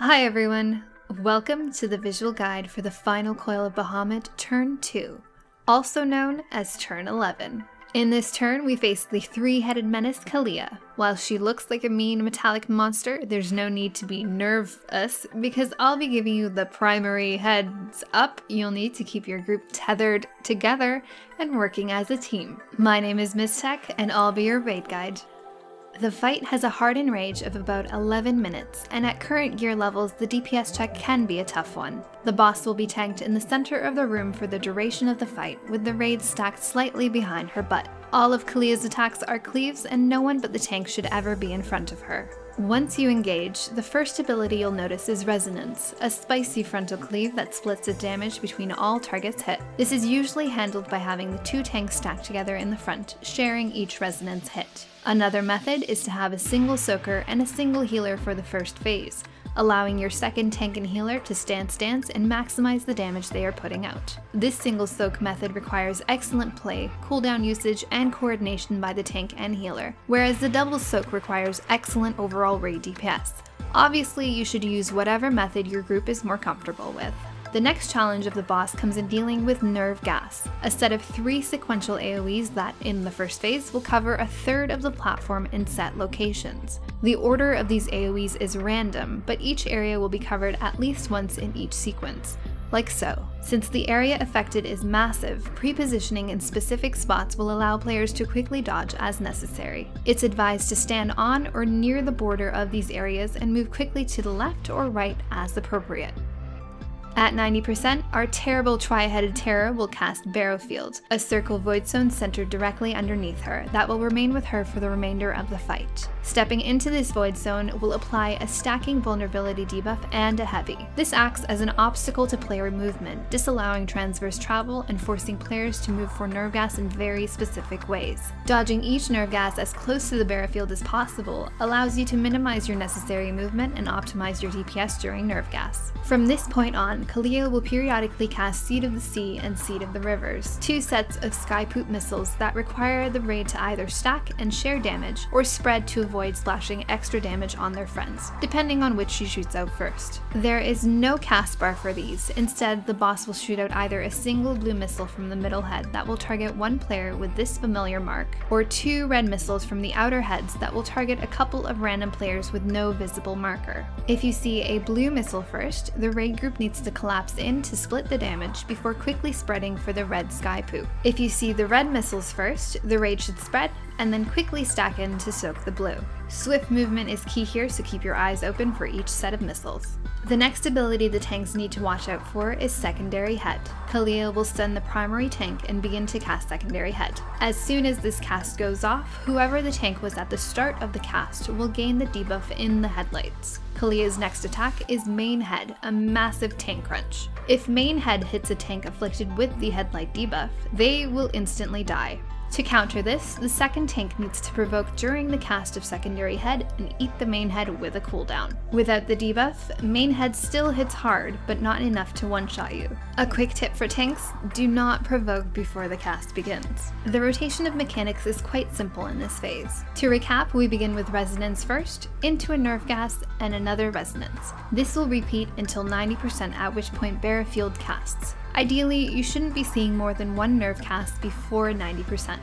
Hi everyone! Welcome to the visual guide for the final coil of Bahamut Turn 2, also known as Turn 11. In this turn, we face the three-headed menace Kalia. While she looks like a mean metallic monster, there's no need to be nervous because I'll be giving you the primary heads up you'll need to keep your group tethered together and working as a team. My name is Mistech and I'll be your raid guide. The fight has a hardened range of about 11 minutes, and at current gear levels, the DPS check can be a tough one. The boss will be tanked in the center of the room for the duration of the fight, with the raid stacked slightly behind her butt. All of Kalia's attacks are cleaves, and no one but the tank should ever be in front of her. Once you engage, the first ability you'll notice is Resonance, a spicy frontal cleave that splits the damage between all targets hit. This is usually handled by having the two tanks stacked together in the front, sharing each Resonance hit. Another method is to have a single soaker and a single healer for the first phase, allowing your second tank and healer to stance and maximize the damage they are putting out. This single soak method requires excellent play, cooldown usage, and coordination by the tank and healer, whereas the double soak requires excellent overall raid DPS. Obviously, you should use whatever method your group is more comfortable with. The next challenge of the boss comes in dealing with Nerve Gas, a set of 3 sequential AoEs that, in the first phase, will cover a third of the platform in set locations. The order of these AoEs is random, but each area will be covered at least once in each sequence, like so. Since the area affected is massive, pre-positioning in specific spots will allow players to quickly dodge as necessary. It's advised to stand on or near the border of these areas and move quickly to the left or right as appropriate. At 90%, our terrible tri-headed terror will cast Barrowfield, a circle void zone centered directly underneath her that will remain with her for the remainder of the fight. Stepping into this void zone will apply a stacking vulnerability debuff and a heavy. This acts as an obstacle to player movement, disallowing transverse travel and forcing players to move for nerve gas in very specific ways. Dodging each nerve gas as close to the Barrowfield as possible allows you to minimize your necessary movement and optimize your DPS during nerve gas. From this point on, Kalia will periodically cast Seed of the Sea and Seed of the Rivers, 2 sets of Skypoop missiles that require the raid to either stack and share damage, or spread to avoid splashing extra damage on their friends, depending on which she shoots out first. There is no cast bar for these. Instead, the boss will shoot out either a single blue missile from the middle head that will target one player with this familiar mark, or 2 red missiles from the outer heads that will target a couple of random players with no visible marker. If you see a blue missile first, the raid group needs to collapse in to split the damage before quickly spreading for the red Skypoop. If you see the red missiles first, the raid should spread and then quickly stack in to soak the blue. Swift movement is key here, so keep your eyes open for each set of missiles. The next ability the tanks need to watch out for is Secondary Head. Kalia will stun the primary tank and begin to cast Secondary Head. As soon as this cast goes off, whoever the tank was at the start of the cast will gain the debuff in the headlights. Kalia's next attack is Main Head, a massive tank crunch. If Main Head hits a tank afflicted with the headlight debuff, they will instantly die. To counter this, the second tank needs to provoke during the cast of Secondary Head and eat the main head with a cooldown. Without the debuff, Main Head still hits hard, but not enough to one-shot you. A quick tip for tanks, do not provoke before the cast begins. The rotation of mechanics is quite simple in this phase. To recap, we begin with Resonance first, into a Nerve Gas, and another Resonance. This will repeat until 90%, at which point Barrowfield casts. Ideally, you shouldn't be seeing more than 1 nerve cast before 90%.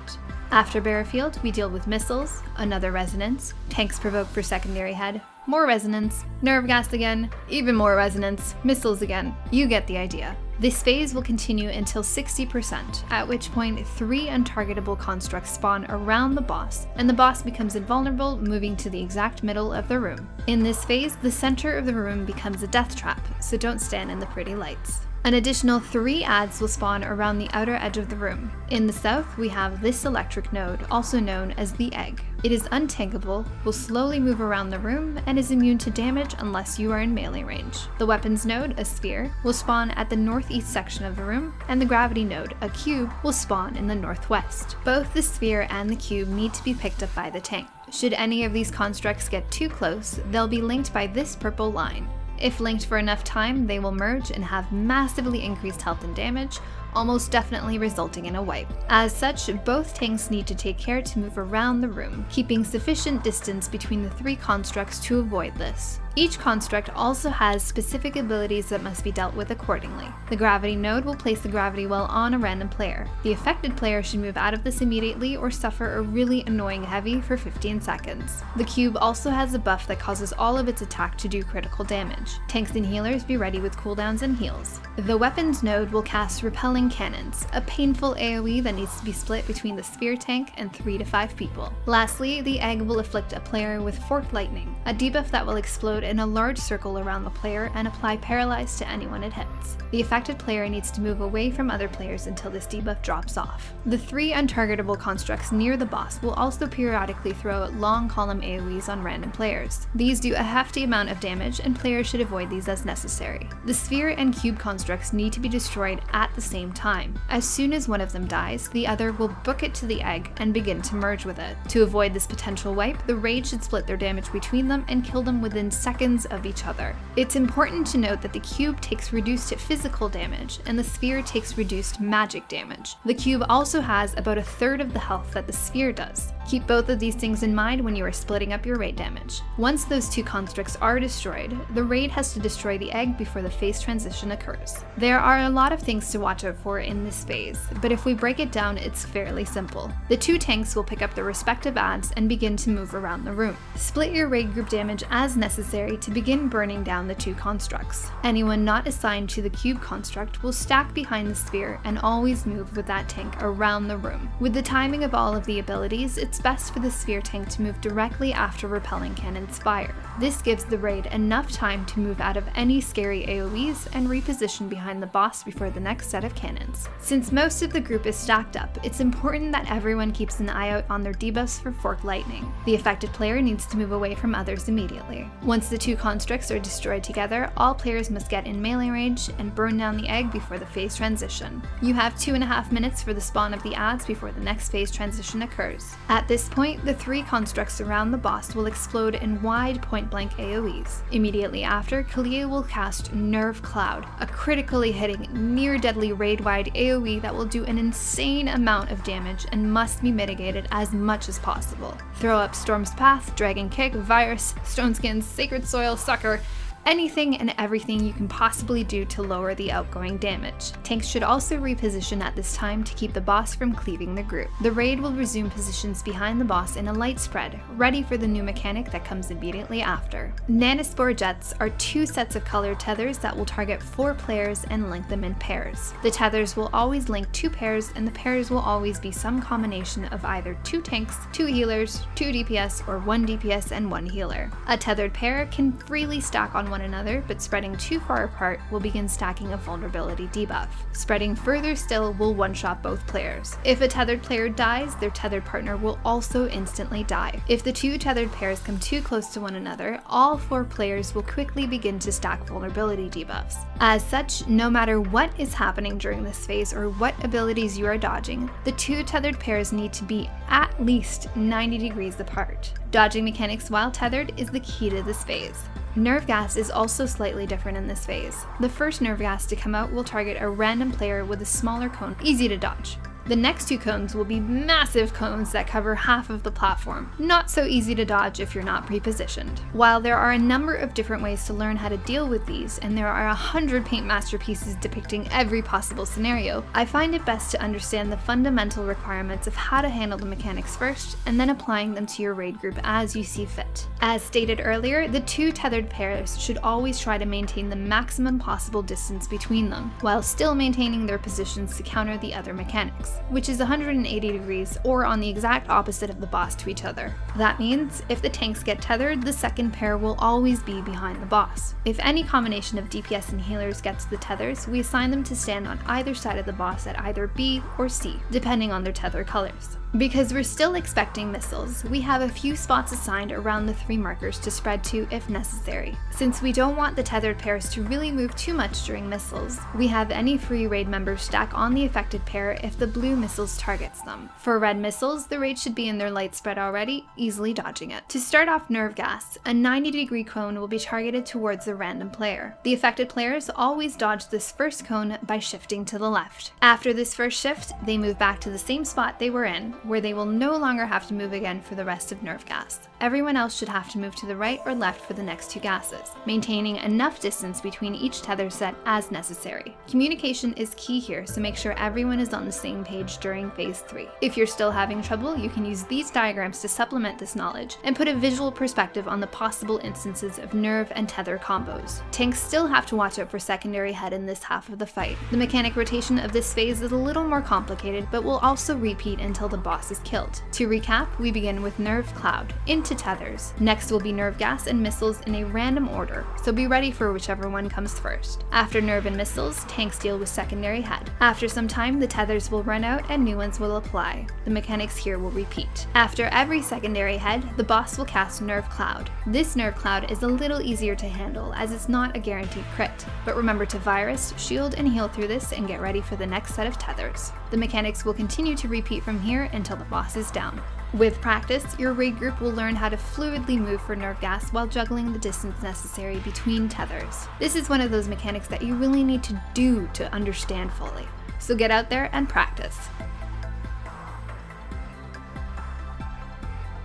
After Barrowfield, we deal with missiles, another Resonance, tanks provoke for Secondary Head, more Resonance, nerve gas again, even more Resonance, missiles again. You get the idea. This phase will continue until 60%, at which point 3 untargetable constructs spawn around the boss, and the boss becomes invulnerable, moving to the exact middle of the room. In this phase, the center of the room becomes a death trap, so don't stand in the pretty lights. An additional 3 adds will spawn around the outer edge of the room. In the south, we have this electric node, also known as the Egg. It is untankable, will slowly move around the room, and is immune to damage unless you are in melee range. The weapons node, a sphere, will spawn at the northeast section of the room, and the gravity node, a cube, will spawn in the northwest. Both the sphere and the cube need to be picked up by the tank. Should any of these constructs get too close, they'll be linked by this purple line. If linked for enough time, they will merge and have massively increased health and damage, almost definitely resulting in a wipe. As such, both tanks need to take care to move around the room, keeping sufficient distance between the three constructs to avoid this. Each construct also has specific abilities that must be dealt with accordingly. The gravity node will place the gravity well on a random player. The affected player should move out of this immediately or suffer a really annoying heavy for 15 seconds. The cube also has a buff that causes all of its attack to do critical damage. Tanks and healers be ready with cooldowns and heals. The weapons node will cast repelling cannons, a painful AoE that needs to be split between the sphere tank and 3 to 5 people. Lastly, the egg will afflict a player with forked lightning, a debuff that will explode in a large circle around the player and apply paralyze to anyone it hits. The affected player needs to move away from other players until this debuff drops off. The 3 untargetable constructs near the boss will also periodically throw out long column AoEs on random players. These do a hefty amount of damage and players should avoid these as necessary. The sphere and cube constructs need to be destroyed at the same time. As soon as one of them dies, the other will book it to the egg and begin to merge with it. To avoid this potential wipe, the raid should split their damage between them and kill them within seconds of each other. It's important to note that the cube takes reduced physical damage and the sphere takes reduced magic damage. The cube also has about a third of the health that the sphere does. Keep both of these things in mind when you are splitting up your raid damage. Once those 2 constructs are destroyed, the raid has to destroy the egg before the phase transition occurs. There are a lot of things to watch out for in this phase, but if we break it down, it's fairly simple. The 2 tanks will pick up their respective adds and begin to move around the room. Split your raid group damage as necessary to begin burning down the 2 constructs. Anyone not assigned to the cube construct will stack behind the sphere and always move with that tank around the room. With the timing of all of the abilities, it's best for the sphere tank to move directly after repelling cannons fire. This gives the raid enough time to move out of any scary AoEs and reposition behind the boss before the next set of cannons. Since most of the group is stacked up, it's important that everyone keeps an eye out on their debuffs for forked lightning. The affected player needs to move away from others immediately. Once the 2 constructs are destroyed together, all players must get in melee range and burn down the egg before the phase transition. You have 2.5 minutes for the spawn of the adds before the next phase transition occurs. At this point, the 3 constructs around the boss will explode in wide point-blank AoEs. Immediately after, Kalia will cast Nerve Cloud, a critically hitting, near-deadly raid-wide AoE that will do an insane amount of damage and must be mitigated as much as possible. Throw up Storm's Path, Dragon Kick, Virus, Stone Skins, Sacred Soil, Sucker, anything and everything you can possibly do to lower the outgoing damage. Tanks should also reposition at this time to keep the boss from cleaving the group. The raid will resume positions behind the boss in a light spread, ready for the new mechanic that comes immediately after. Nanospore Jets are 2 sets of colored tethers that will target 4 players and link them in pairs. The tethers will always link 2 pairs, and the pairs will always be some combination of either 2 tanks, 2 healers, 2 DPS, or 1 DPS and 1 healer. A tethered pair can freely stack on one another, but spreading too far apart will begin stacking a vulnerability debuff. Spreading further still will one-shot both players. If a tethered player dies, their tethered partner will also instantly die. If the 2 tethered pairs come too close to one another, all 4 players will quickly begin to stack vulnerability debuffs. As such, no matter what is happening during this phase or what abilities you are dodging, the 2 tethered pairs need to be at least 90 degrees apart. Dodging mechanics while tethered is the key to this phase. Nerve Gas is also slightly different in this phase. The first Nerve Gas to come out will target a random player with a smaller cone, easy to dodge. The next 2 cones will be massive cones that cover half of the platform. Not so easy to dodge if you're not pre-positioned. While there are a number of different ways to learn how to deal with these, and there are 100 paint masterpieces depicting every possible scenario, I find it best to understand the fundamental requirements of how to handle the mechanics first, and then applying them to your raid group as you see fit. As stated earlier, the 2 tethered pairs should always try to maintain the maximum possible distance between them, while still maintaining their positions to counter the other mechanics, which is 180 degrees or on the exact opposite of the boss to each other. That means, if the tanks get tethered, the second pair will always be behind the boss. If any combination of DPS and healers gets the tethers, we assign them to stand on either side of the boss at either B or C, depending on their tether colors. Because we're still expecting missiles, we have a few spots assigned around the 3 markers to spread to if necessary. Since we don't want the tethered pairs to really move too much during missiles, we have any free raid members stack on the affected pair if the blue missiles targets them. For red missiles, the raid should be in their light spread already, easily dodging it. To start off nerve gas, a 90-degree cone will be targeted towards a random player. The affected players always dodge this first cone by shifting to the left. After this first shift, they move back to the same spot they were in, where they will no longer have to move again for the rest of nerve gas. Everyone else should have to move to the right or left for the next 2 gases, maintaining enough distance between each tether set as necessary. Communication is key here, so make sure everyone is on the same page during phase 3. If you're still having trouble, you can use these diagrams to supplement this knowledge and put a visual perspective on the possible instances of nerve and tether combos. Tanks still have to watch out for secondary head in this half of the fight. The mechanic rotation of this phase is a little more complicated, but will also repeat until the boss is killed. To recap, we begin with nerve cloud, into tethers. Next will be nerve gas and missiles in a random order, so be ready for whichever one comes first. After nerve and missiles, tanks deal with secondary head. After some time, the tethers will run out and new ones will apply. The mechanics here will repeat. After every secondary head, the boss will cast nerve cloud. This nerve cloud is a little easier to handle as it's not a guaranteed crit, but remember to virus, shield, and heal through this and get ready for the next set of tethers. The mechanics will continue to repeat from here until the boss is down. With practice, your raid group will learn how to fluidly move for nerve gas while juggling the distance necessary between tethers. This is one of those mechanics that you really need to do to understand fully. So get out there and practice.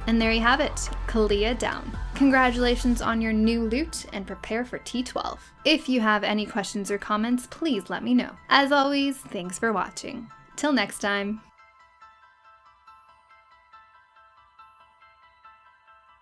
And there you have it, Kalia down. Congratulations on your new loot and prepare for T12. If you have any questions or comments, please let me know. As always, thanks for watching. Till next time.